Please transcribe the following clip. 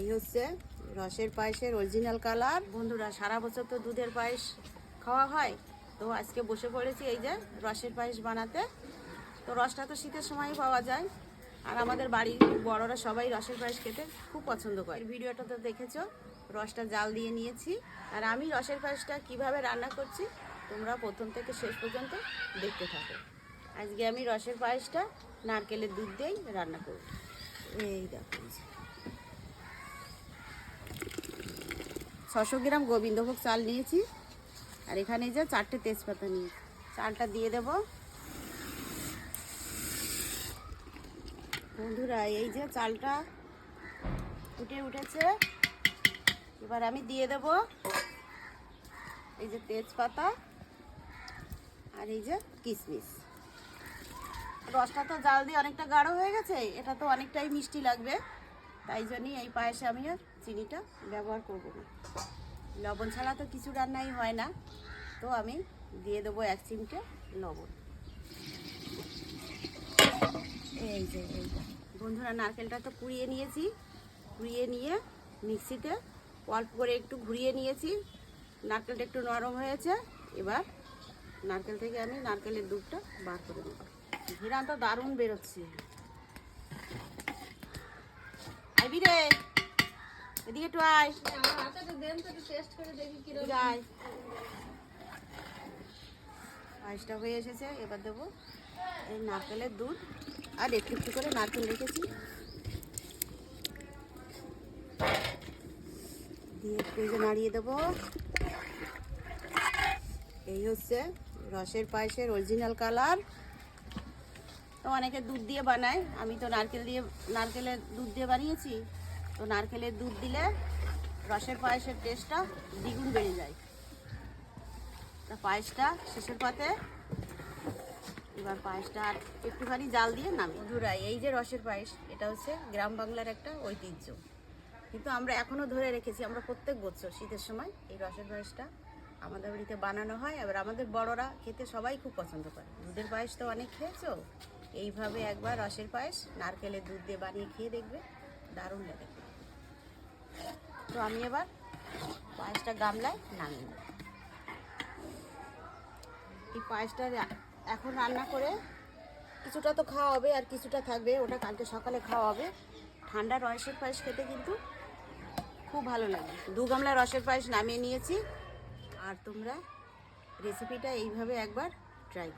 এই হচ্ছে রসের পায়েসের অরিজিনাল কালার। বন্ধুরা, সারা বছর তো দুধের পায়েস খাওয়া হয়, তো আজকে বসে পড়েছি এই যে রসের পায়েস বানাতে। তো রসটা তো শীতের সময়ই পাওয়া যায়, আর আমাদের বাড়ির বড়রা সবাই রসের পায়েস খেতে খুব পছন্দ করে। ভিডিওটা তো দেখেছো, রসটা জাল দিয়ে নিয়েছি। আর আমি রসের পায়েসটা কিভাবে রান্না করছি তোমরা প্রথম থেকে শেষ পর্যন্ত দেখতে থাকো। আজকে আমি রসের পায়েসটা নারকেলের দুধ দিয়েই রান্না করব। এই দেখো, 600 গ্রাম গোবিন্দভোগ চাল নিয়েছি, আর এখানে যে 4টে তেজপাতা নিয়েছি। চালটা দিয়ে দেব। বন্ধুরা, এই যে চালটা ফুটে উঠেছে, এবার আমি দিয়ে দেব এই যে তেজপাতা আর এই যে কিশমিশ। রসটা তো জাল দিয়ে অনেকটা গাঢ় হয়ে গেছে, এটা তো অনেকটাই মিষ্টি লাগবে, তাই জন্যই এই পায়েসে আমি আর চিনিটা ব্যবহার করব না। লবণ ছাড়া তো কিছু রান্নাই হয় না, তো আমি দিয়ে দেবো 1 চিমটে লবণ। এই যে বন্ধুরা, নারকেলটা তো কুড়িয়ে নিয়েছি, কুড়িয়ে নিয়ে মিক্সিতে অল্প করে একটু ঘুরিয়ে নিয়েছি। নারকেলটা একটু নরম হয়েছে, এবার নারকেল থেকে আমি নারকেলের দুধটা বার করে দেবো। ঘিরান তো দারুণ বেরোচ্ছে। আইবি রে, এদিকে একটু আয়। পায়েসটা হয়ে এসেছে, এবার দেবো এই নারকেলের দুধ, আর একটু একটু করে নারকেল রেখেছি, দিয়ে একটু নাড়িয়ে দেবো। এই হচ্ছে রসের পায়েসের অরিজিনাল কালার। তো অনেকে দুধ দিয়ে বানায়, আমি তো নারকেলের দুধ দিয়ে বানিয়েছি। তো নারকেলের দুধ দিলে রসের পায়েসের টেস্টটা দ্বিগুণ বেড়ে যায়। তা পায়েসটা শেষের পাতে, এবার পায়েসটা আর একটুখানি জাল দিয়ে নামি। বন্ধুরা, এই যে রসের পায়েস, এটা হচ্ছে গ্রাম বাংলার একটা ঐতিহ্য, কিন্তু আমরা এখনও ধরে রেখেছি। আমরা প্রত্যেক বছর শীতের সময় এই রসের পায়েসটা আমাদের বাড়িতে বানানো হয়। এবার আমাদের বড়রা খেতে সবাই খুব পছন্দ করে। দুধের পায়েস তো অনেক খেয়েছো, এইভাবে একবার রসের পায়েস নারকেলের দুধ দিয়ে বানিয়ে খেয়ে দেখবে, দারুণ লাগে। তো আমি এবার পায়েসটা গামলায় নামিয়ে নেব। এই পায়েসটা এখন রান্না করে কিছুটা তো খাওয়া হবে, আর কিছুটা থাকবে, ওটা কালকে সকালে খাওয়া হবে। ঠান্ডা রসের পায়েস খেতে কিন্তু খুব ভালো লাগে। 2 গামলা রসের পায়েস নামিয়ে নিয়েছি, আর তোমরা রেসিপিটা এইভাবে একবার